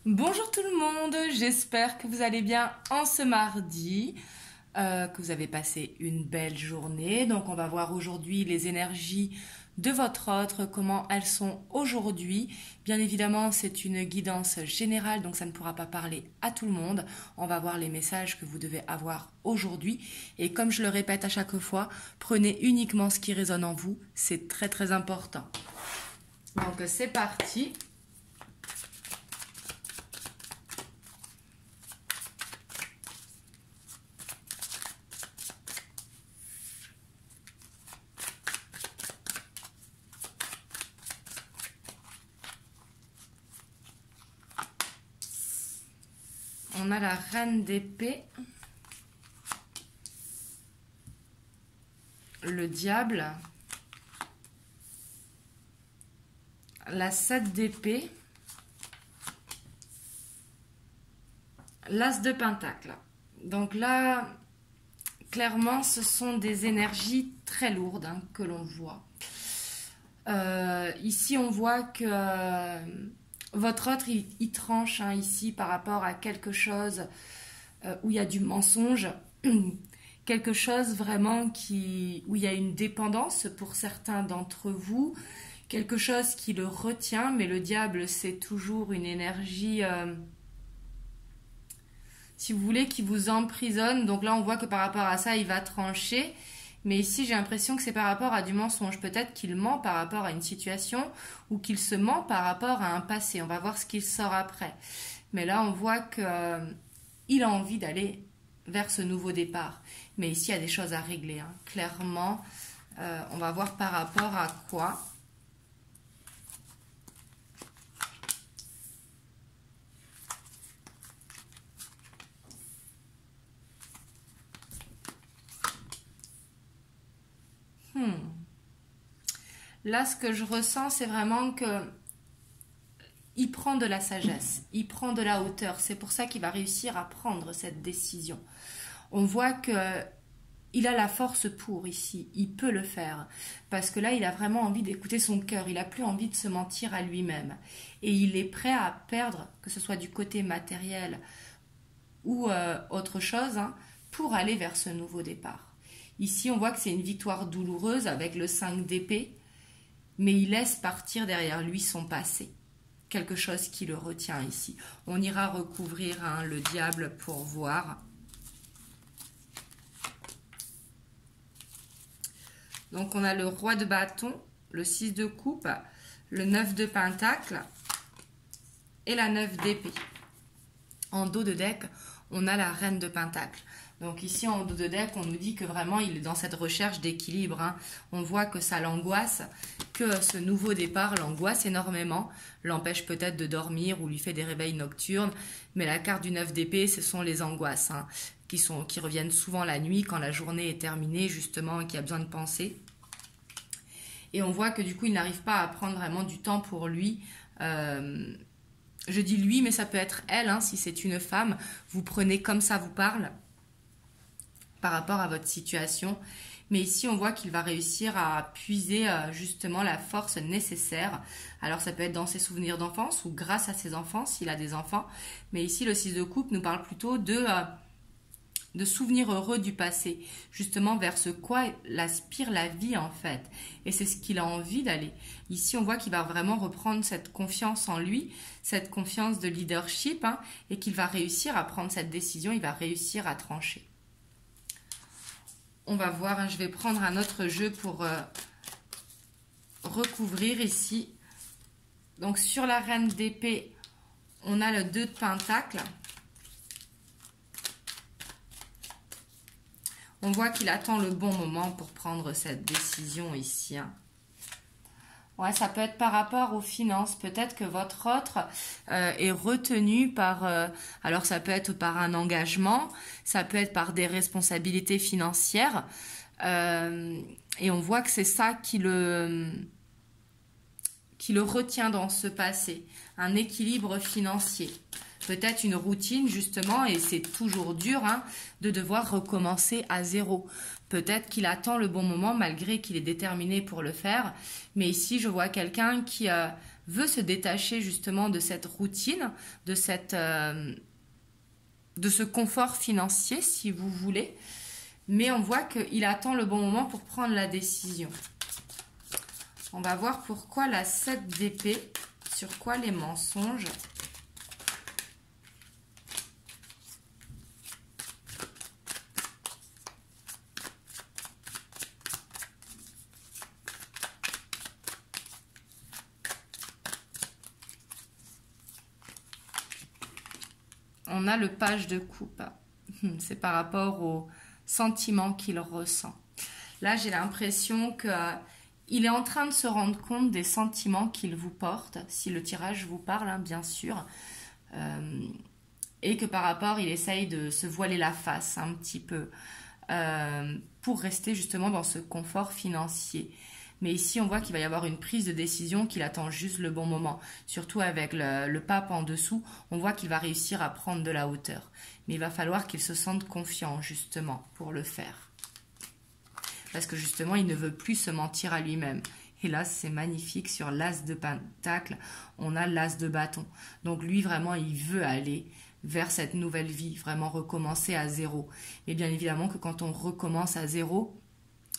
Bonjour tout le monde, j'espère que vous allez bien en ce mardi, que vous avez passé une belle journée. Donc on va voir aujourd'hui les énergies de votre autre, comment elles sont aujourd'hui. Bien évidemment, c'est une guidance générale, donc ça ne pourra pas parler à tout le monde. On va voir les messages que vous devez avoir aujourd'hui. Et comme je le répète à chaque fois, prenez uniquement ce qui résonne en vous, c'est très très important. Donc c'est parti. On a la reine d'épée, le diable, la 7 d'épée, l'as de pentacle. Donc là, clairement, ce sont des énergies très lourdes que l'on voit. Ici, on voit que votre autre, il tranche ici par rapport à quelque chose où il y a du mensonge, quelque chose vraiment où il y a une dépendance pour certains d'entre vous, quelque chose qui le retient, mais le diable, c'est toujours une énergie, si vous voulez, qui vous emprisonne. Donc là, on voit que par rapport à ça, il va trancher. Mais ici, j'ai l'impression que c'est par rapport à du mensonge. Peut-être qu'il ment par rapport à une situation ou qu'il se ment par rapport à un passé. On va voir ce qu'il sort après. Mais là, on voit qu'il a envie d'aller vers ce nouveau départ. Mais ici, il y a des choses à régler. Clairement, on va voir par rapport à quoi. Là, ce que je ressens, c'est vraiment que il prend de la sagesse, il prend de la hauteur. C'est pour ça qu'il va réussir à prendre cette décision. On voit que il a la force pour ici, il peut le faire. Parce que là, il a vraiment envie d'écouter son cœur, il n'a plus envie de se mentir à lui-même. Et il est prêt à perdre, que ce soit du côté matériel ou autre chose, pour aller vers ce nouveau départ. Ici, on voit que c'est une victoire douloureuse avec le 5 d'épée, mais il laisse partir derrière lui son passé. Quelque chose qui le retient ici. On ira recouvrir le diable pour voir. Donc on a le roi de bâton, le 6 de coupe, le 9 de pentacle et la 9 d'épée. En dos de deck, on a la reine de pentacle. Donc ici en dos de deck, on nous dit que vraiment il est dans cette recherche d'équilibre. On voit que ça l'angoisse, que ce nouveau départ l'angoisse énormément, l'empêche peut-être de dormir ou lui fait des réveils nocturnes. Mais la carte du 9 d'épée, ce sont les angoisses qui reviennent souvent la nuit quand la journée est terminée justement et qu'il y a besoin de penser. Et on voit que du coup il n'arrive pas à prendre vraiment du temps pour lui. Je dis lui, mais ça peut être elle, si c'est une femme. Vous prenez comme ça vous parle par rapport à votre situation. Mais ici, on voit qu'il va réussir à puiser justement la force nécessaire. Alors, ça peut être dans ses souvenirs d'enfance ou grâce à ses enfants, s'il a des enfants. Mais ici, le 6 de coupe nous parle plutôt de souvenirs heureux du passé. Justement, vers ce quoi aspire la vie, en fait. Et c'est ce qu'il a envie d'aller. Ici, on voit qu'il va vraiment reprendre cette confiance en lui, cette confiance de leadership, et qu'il va réussir à prendre cette décision, il va réussir à trancher. On va voir, je vais prendre un autre jeu pour recouvrir ici. Donc sur la reine d'épée, on a le 2 de pentacle. On voit qu'il attend le bon moment pour prendre cette décision ici. Ouais, ça peut être par rapport aux finances. Peut-être que votre autre est retenu par... alors, ça peut être par un engagement, ça peut être par des responsabilités financières. Et on voit que c'est ça qui le retient dans ce passé. Un équilibre financier. Peut-être une routine, justement, et c'est toujours dur de devoir recommencer à zéro. Peut-être qu'il attend le bon moment malgré qu'il est déterminé pour le faire. Mais ici, je vois quelqu'un qui veut se détacher justement de cette routine, de ce confort financier, si vous voulez. Mais on voit qu'il attend le bon moment pour prendre la décision. On va voir pourquoi la 7 d'épée, sur quoi les mensonges. On a le page de coupe. C'est par rapport aux sentiments qu'il ressent. Là, j'ai l'impression qu'il est en train de se rendre compte des sentiments qu'il vous porte, si le tirage vous parle, hein, bien sûr. Et que par rapport, il essaye de se voiler la face un petit peu pour rester justement dans ce confort financier. Mais ici, on voit qu'il va y avoir une prise de décision, qu'il attend juste le bon moment. Surtout avec le pape en dessous, on voit qu'il va réussir à prendre de la hauteur. Mais il va falloir qu'il se sente confiant, justement, pour le faire. Parce que justement, il ne veut plus se mentir à lui-même. Et là, c'est magnifique, sur l'as de pentacle, on a l'as de bâton. Donc lui, vraiment, il veut aller vers cette nouvelle vie, vraiment recommencer à zéro. Et bien évidemment que quand on recommence à zéro,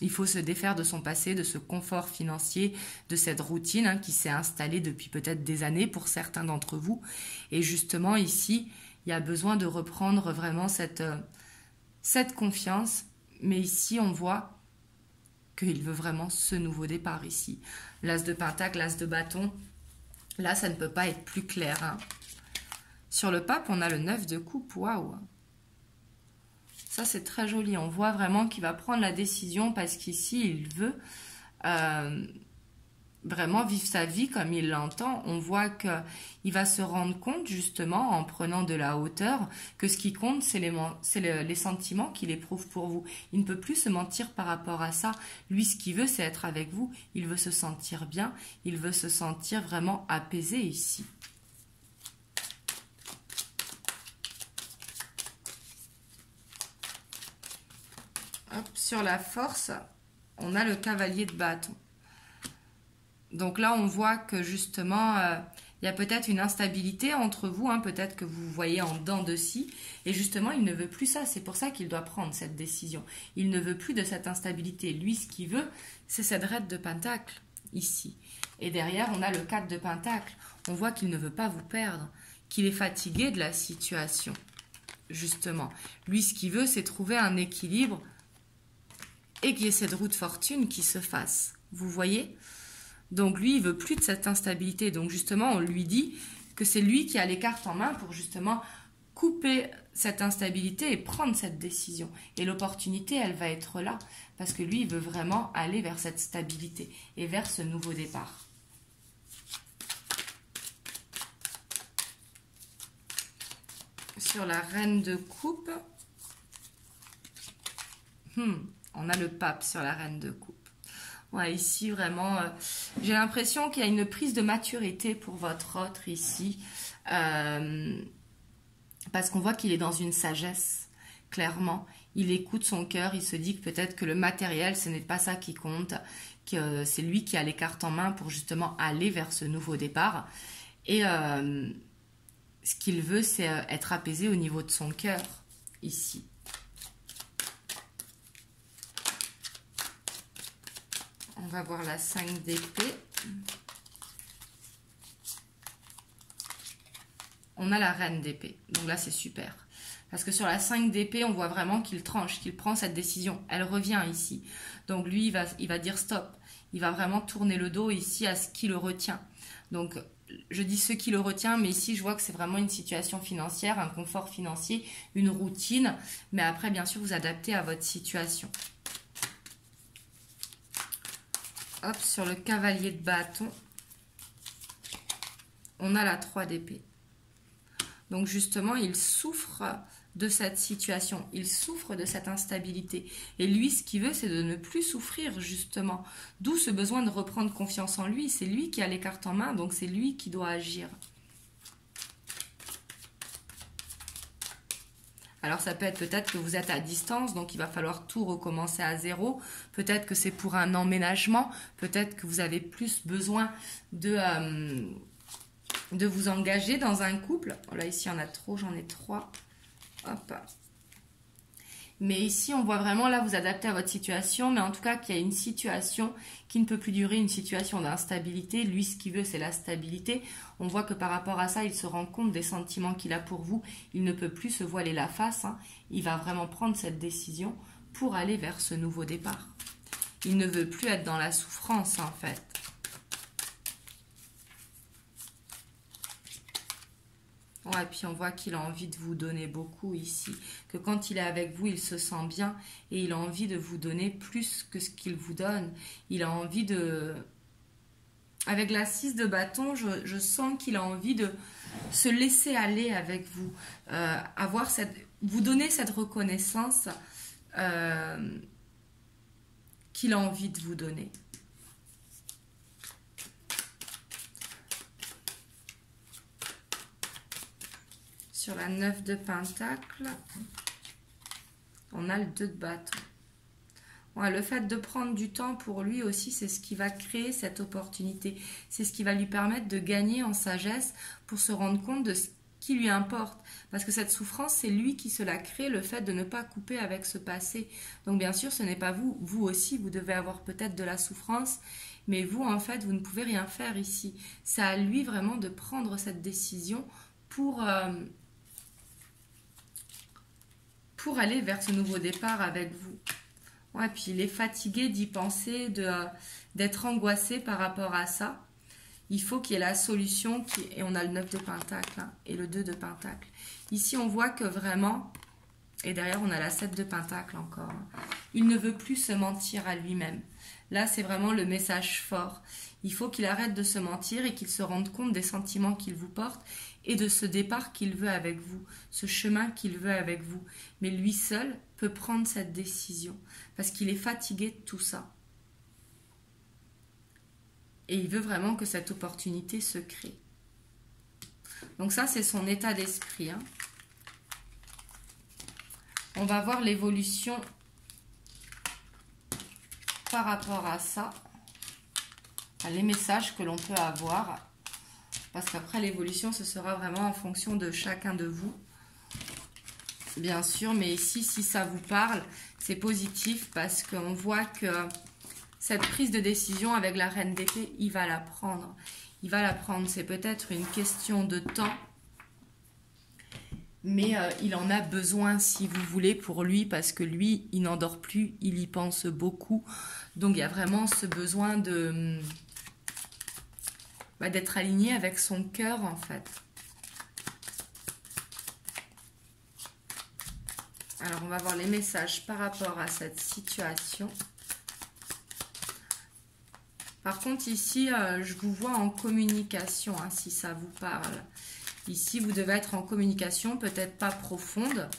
il faut se défaire de son passé, de ce confort financier, de cette routine hein, qui s'est installée depuis peut-être des années pour certains d'entre vous. Et justement, ici, il y a besoin de reprendre vraiment cette confiance. Mais ici, on voit qu'il veut vraiment ce nouveau départ ici. L'as de pentacle, l'as de bâton. Là, ça ne peut pas être plus clair. Hein. Sur le pape, on a le 9 de coupe. Waouh! Ça, c'est très joli. On voit vraiment qu'il va prendre la décision parce qu'ici, il veut vraiment vivre sa vie comme il l'entend. On voit qu'il va se rendre compte, justement, en prenant de la hauteur, que ce qui compte, c'est les sentiments qu'il éprouve pour vous. Il ne peut plus se mentir par rapport à ça. Lui, ce qu'il veut, c'est être avec vous. Il veut se sentir bien. Il veut se sentir vraiment apaisé ici. Hop, sur la force, on a le cavalier de bâton. Donc là, on voit que justement, il y a peut-être une instabilité entre vous. Hein, peut-être que vous voyez en dents de scie. Et justement, il ne veut plus ça. C'est pour ça qu'il doit prendre cette décision. Il ne veut plus de cette instabilité. Lui, ce qu'il veut, c'est cette reine de pentacle, ici. Et derrière, on a le 4 de pentacle. On voit qu'il ne veut pas vous perdre. Qu'il est fatigué de la situation, justement. Lui, ce qu'il veut, c'est trouver un équilibre et qu'il y ait cette roue de fortune qui se fasse. Vous voyez? Donc lui, il veut plus de cette instabilité. Donc justement, on lui dit que c'est lui qui a les cartes en main pour justement couper cette instabilité et prendre cette décision. Et l'opportunité, elle va être là. Parce que lui, il veut vraiment aller vers cette stabilité et vers ce nouveau départ. Sur la reine de coupe, on a le pape sur la reine de coupe. Ouais, ici, vraiment, j'ai l'impression qu'il y a une prise de maturité pour votre autre ici. Parce qu'on voit qu'il est dans une sagesse, clairement. Il écoute son cœur, il se dit que peut-être que le matériel, ce n'est pas ça qui compte. Que c'est lui qui a les cartes en main pour justement aller vers ce nouveau départ. Et ce qu'il veut, c'est être apaisé au niveau de son cœur, ici. On va voir la 5 d'épée. On a la reine d'épée. Donc là, c'est super. Parce que sur la 5 d'épée, on voit vraiment qu'il tranche, qu'il prend cette décision. Elle revient ici. Donc lui, il va dire stop. Il va vraiment tourner le dos ici à ce qui le retient. Donc, je dis ce qui le retient, mais ici, je vois que c'est vraiment une situation financière, un confort financier, une routine. Mais après, bien sûr, vous adaptez à votre situation. Hop, sur le cavalier de bâton, on a la 3 d'épée. Donc justement, il souffre de cette situation, il souffre de cette instabilité. Et lui, ce qu'il veut, c'est de ne plus souffrir, justement. D'où ce besoin de reprendre confiance en lui. C'est lui qui a les cartes en main, donc c'est lui qui doit agir. Alors ça peut être peut-être que vous êtes à distance, donc il va falloir tout recommencer à zéro. Peut-être que c'est pour un emménagement. Peut-être que vous avez plus besoin de vous engager dans un couple. Là, ici, il y en a trop, j'en ai 3. Hop. Mais ici, on voit vraiment, là, vous adapter à votre situation, mais en tout cas, qu'il y a une situation qui ne peut plus durer, une situation d'instabilité. Lui, ce qu'il veut, c'est la stabilité. On voit que par rapport à ça, il se rend compte des sentiments qu'il a pour vous. Il ne peut plus se voiler la face. Hein. Il va vraiment prendre cette décision pour aller vers ce nouveau départ. Il ne veut plus être dans la souffrance, en fait. Ouais, puis on voit qu'il a envie de vous donner beaucoup ici. Que quand il est avec vous, il se sent bien et il a envie de vous donner plus que ce qu'il vous donne. Il a envie de... Avec la 6 de bâton, je sens qu'il a envie de se laisser aller avec vous. Vous donner cette reconnaissance qu'il a envie de vous donner. Sur la 9 de Pentacle, on a le 2 de bâton. Ouais, le fait de prendre du temps pour lui aussi, c'est ce qui va créer cette opportunité. C'est ce qui va lui permettre de gagner en sagesse pour se rendre compte de ce qui lui importe. Parce que cette souffrance, c'est lui qui se la crée, le fait de ne pas couper avec ce passé. Donc bien sûr, ce n'est pas vous. Vous aussi, vous devez avoir peut-être de la souffrance. Mais vous, en fait, vous ne pouvez rien faire ici. C'est à lui vraiment de prendre cette décision pour aller vers ce nouveau départ avec vous. Ouais, puis il est fatigué d'y penser, d'être angoissé par rapport à ça. Il faut qu'il y ait la solution, et on a le 9 de Pentacle hein, et le 2 de Pentacle. Ici, on voit que vraiment, et derrière, on a la 7 de Pentacle encore. Il ne veut plus se mentir à lui-même. Là, c'est vraiment le message fort. Il faut qu'il arrête de se mentir et qu'il se rende compte des sentiments qu'il vous porte et de ce départ qu'il veut avec vous, ce chemin qu'il veut avec vous. Mais lui seul peut prendre cette décision parce qu'il est fatigué de tout ça. Et il veut vraiment que cette opportunité se crée. Donc ça, c'est son état d'esprit. Hein. On va voir l'évolution par rapport à ça. Les messages que l'on peut avoir. Parce qu'après, l'évolution, ce sera vraiment en fonction de chacun de vous. Bien sûr, mais ici, si ça vous parle, c'est positif parce qu'on voit que cette prise de décision avec la reine d'épée, il va la prendre. Il va la prendre. C'est peut-être une question de temps. Mais il en a besoin, si vous voulez, pour lui, parce que lui, il n'endort plus, il y pense beaucoup. Donc, il y a vraiment ce besoin d'être aligné avec son cœur, en fait. Alors, on va voir les messages par rapport à cette situation. Par contre, ici, je vous vois en communication, hein, si ça vous parle. Ici, vous devez être en communication, peut-être pas profonde,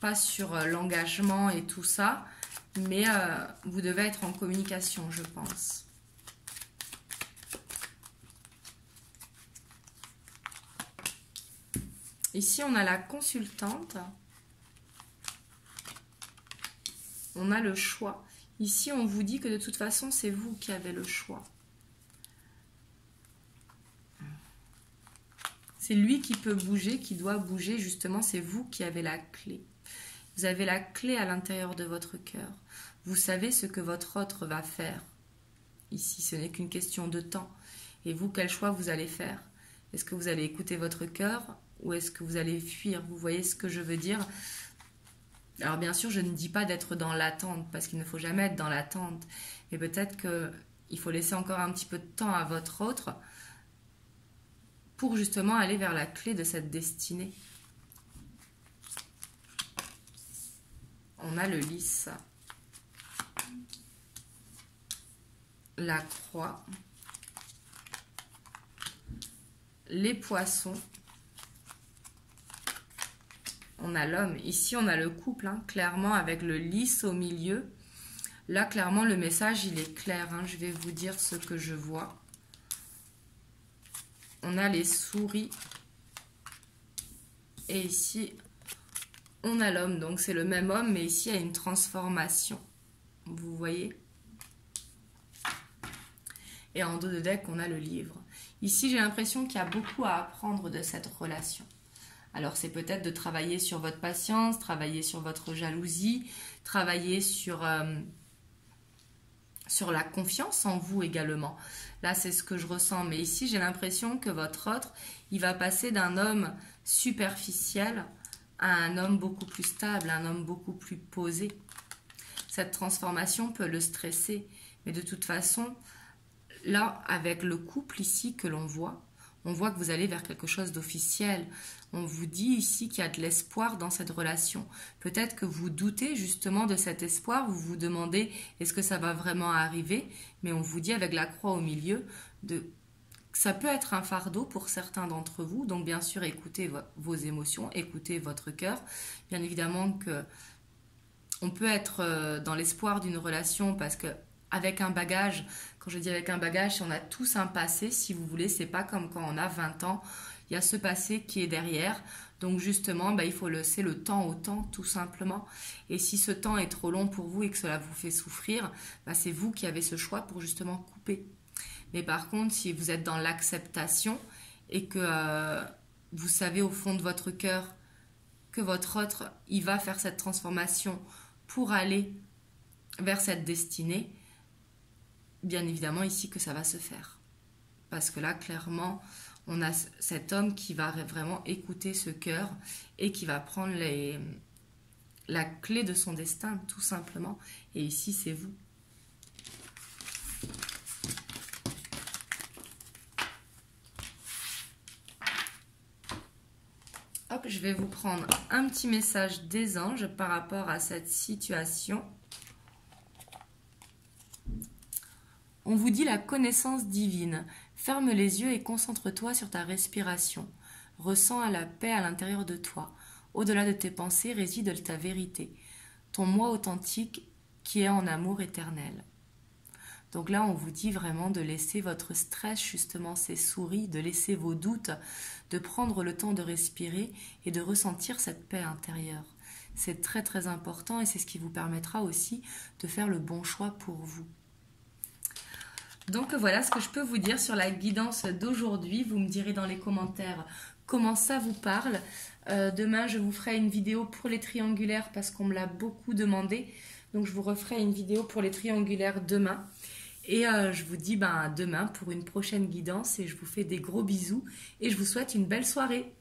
pas sur l'engagement et tout ça, mais vous devez être en communication, je pense. Ici, on a la consultante. On a le choix. Ici, on vous dit que de toute façon, c'est vous qui avez le choix. C'est lui qui peut bouger, qui doit bouger. Justement, c'est vous qui avez la clé. Vous avez la clé à l'intérieur de votre cœur. Vous savez ce que votre autre va faire. Ici, ce n'est qu'une question de temps. Et vous, quel choix vous allez faire? Est-ce que vous allez écouter votre cœur ou est-ce que vous allez fuir? Vous voyez ce que je veux dire? Alors bien sûr, je ne dis pas d'être dans l'attente, parce qu'il ne faut jamais être dans l'attente. Mais peut-être qu'il faut laisser encore un petit peu de temps à votre autre pour justement aller vers la clé de cette destinée. On a le lys, la croix, les poissons. On a l'homme. Ici, on a le couple, hein, clairement, avec le lys au milieu. Là, clairement, le message, il est clair. Hein, je vais vous dire ce que je vois. On a les souris. Et ici, on a l'homme, donc c'est le même homme, mais ici il y a une transformation. Vous voyez? Et en dos de deck, on a le livre. Ici, j'ai l'impression qu'il y a beaucoup à apprendre de cette relation. Alors, c'est peut-être de travailler sur votre patience, travailler sur votre jalousie, travailler sur la confiance en vous également. Là, c'est ce que je ressens. Mais ici, j'ai l'impression que votre autre, il va passer d'un homme superficiel à un homme beaucoup plus stable, un homme beaucoup plus posé. Cette transformation peut le stresser. Mais de toute façon, là, avec le couple ici que l'on voit, on voit que vous allez vers quelque chose d'officiel. On vous dit ici qu'il y a de l'espoir dans cette relation. Peut-être que vous doutez justement de cet espoir, vous vous demandez est-ce que ça va vraiment arriver, mais on vous dit avec la croix au milieu que ça peut être un fardeau pour certains d'entre vous. Donc bien sûr, écoutez vos émotions, écoutez votre cœur. Bien évidemment que on peut être dans l'espoir d'une relation parce que avec un bagage, quand je dis avec un bagage, on a tous un passé, si vous voulez, c'est pas comme quand on a 20 ans, il y a ce passé qui est derrière, donc justement, il faut laisser le temps au temps, tout simplement, et si ce temps est trop long pour vous et que cela vous fait souffrir, c'est vous qui avez ce choix pour justement couper. Mais par contre, si vous êtes dans l'acceptation et que vous savez au fond de votre cœur que votre autre, il va faire cette transformation pour aller vers cette destinée, bien évidemment ici que ça va se faire. Parce que là, clairement, on a cet homme qui va vraiment écouter ce cœur et qui va prendre la clé de son destin, tout simplement. Et ici, c'est vous. Hop, je vais vous prendre un petit message des anges par rapport à cette situation. On vous dit la connaissance divine. Ferme les yeux et concentre-toi sur ta respiration. Ressens la paix à l'intérieur de toi. Au-delà de tes pensées réside ta vérité, ton moi authentique qui est en amour éternel. Donc là, on vous dit vraiment de laisser votre stress, justement ces souris, de laisser vos doutes, de prendre le temps de respirer et de ressentir cette paix intérieure. C'est très très important et c'est ce qui vous permettra aussi de faire le bon choix pour vous. Donc voilà ce que je peux vous dire sur la guidance d'aujourd'hui. Vous me direz dans les commentaires comment ça vous parle. Demain, je vous ferai une vidéo pour les triangulaires parce qu'on me l'a beaucoup demandé. Donc je vous referai une vidéo pour les triangulaires demain. Et je vous dis demain pour une prochaine guidance et je vous fais des gros bisous et je vous souhaite une belle soirée.